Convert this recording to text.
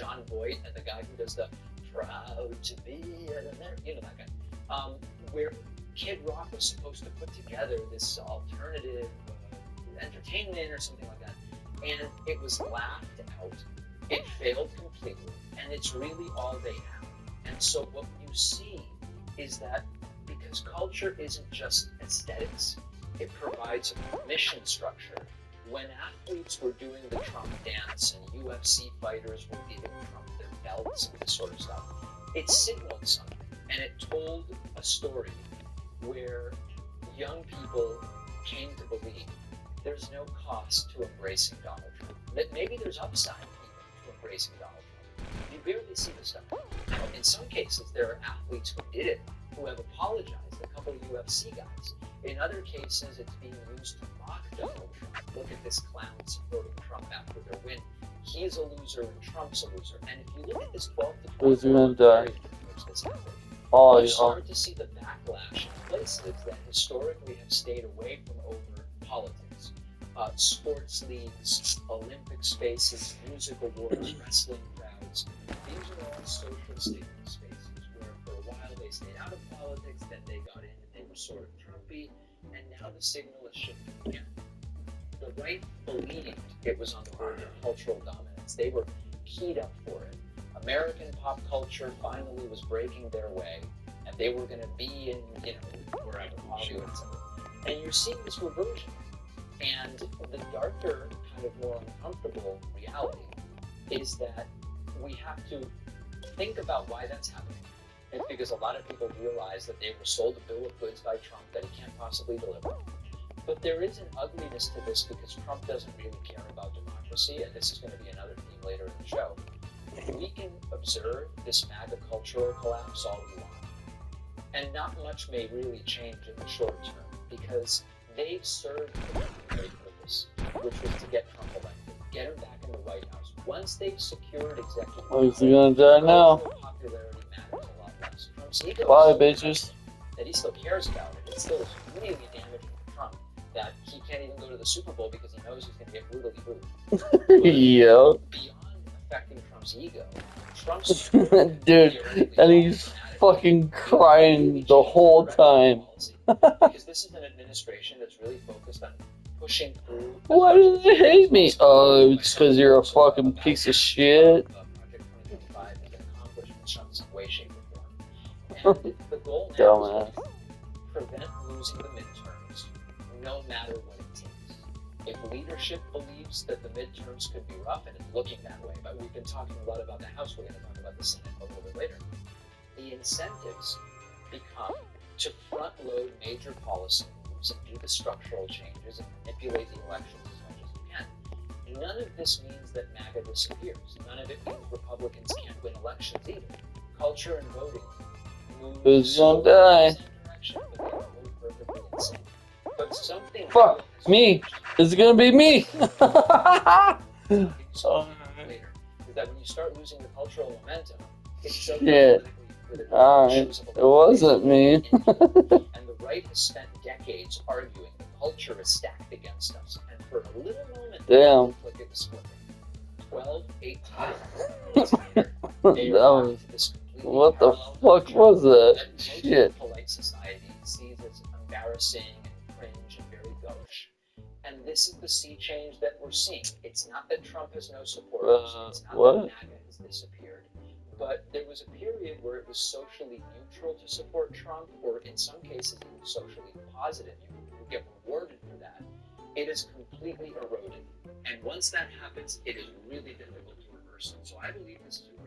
John Voight, and the guy who does the "Proud to Be an American," you know that guy, where Kid Rock was supposed to put together this alternative entertainment or something like that, and it was laughed out. It failed completely, and it's really all they have. And so what you see is that because culture isn't just aesthetics, it provides a mission structure. When athletes were doing the Trump dance and UFC fighters were giving Trump their belts and this sort of stuff, it signaled something, and it told a story where young people came to believe there's no cost to embracing Donald Trump. That maybe there's upside even to embracing Donald Trump. You barely see this stuff. Now, in some cases, there are athletes who did it, who have apologized, a couple of UFC guys. In other cases, it's being used to mock Donald Trump. Look at this clown supporting Trump after their win. He's a loser and Trump's a loser. And if you look at this 12 to 24 period in which this happened, you start to see the backlash in places that historically have stayed away from over politics. Sports leagues, Olympic spaces, music awards, wrestling crowds. These are all social statement spaces where for a while they stayed out of politics, then they got in and they were sort of Trumpy, and now the signal is shifting again. The right believed it was on the verge of cultural dominance. They were keyed up for it. American pop culture finally was breaking their way, and they were going to be in, wherever, Hollywood, etc. And you're seeing this reversion. And the darker, kind of more uncomfortable reality is that we have to think about why that's happening. It's because a lot of people realize that they were sold a bill of goods by Trump that he can't possibly deliver. But there is an ugliness to this because Trump doesn't really care about democracy, and this is going to be another theme later in the show. We can observe this MAGA cultural collapse all we want, and not much may really change in the short term because they've served the primary purpose, which was to get Trump elected, get him back in the White House. Once they've secured executive power, popularity matters a lot less. Trump's ego bitches. That he still cares about it. It still is really damaging to Trump that he can't even go to the Super Bowl because he knows he's going to get brutally booed. Yep. Beyond affecting Trump's ego, Trump's dude, and he's fucking crying the whole time. Because this is an administration that's really focused on pushing through. Why do they hate me? Oh, it's because you're a fucking piece of shit. Project 2025 has been accomplished in some way, shape, or form. And the goal now is to prevent losing the midterms, no matter what it takes. If leadership believes that the midterms could be rough, and it's looking that way, but we've been talking a lot about the House, we're going to talk about the Senate a little bit later. The incentives become to front-load major policy moves and do the structural changes and manipulate the elections as much as you can. None of this means that MAGA disappears. None of it means Republicans can't win elections either. Culture and voting moves in that direction, but they are both perfectly insane. But something fuck me. It's gonna be me. So later is that when you start losing the cultural momentum, it's so shit. It wasn't me. And the right has spent decades arguing the culture is stacked against us. And for a little moment, look at the split. 12, 18 months later, they are this what the fuck was that? Shit. Polite society sees as embarrassing and cringe and very gauche. And this is the sea change that we're seeing. It's not that Trump has no supporters. It's not that MAGA has disappeared. But there was a period where it was socially neutral to support Trump, or in some cases even socially positive. You get rewarded for that. It is completely eroded. And once that happens, it is really difficult to reverse it. So I believe this is a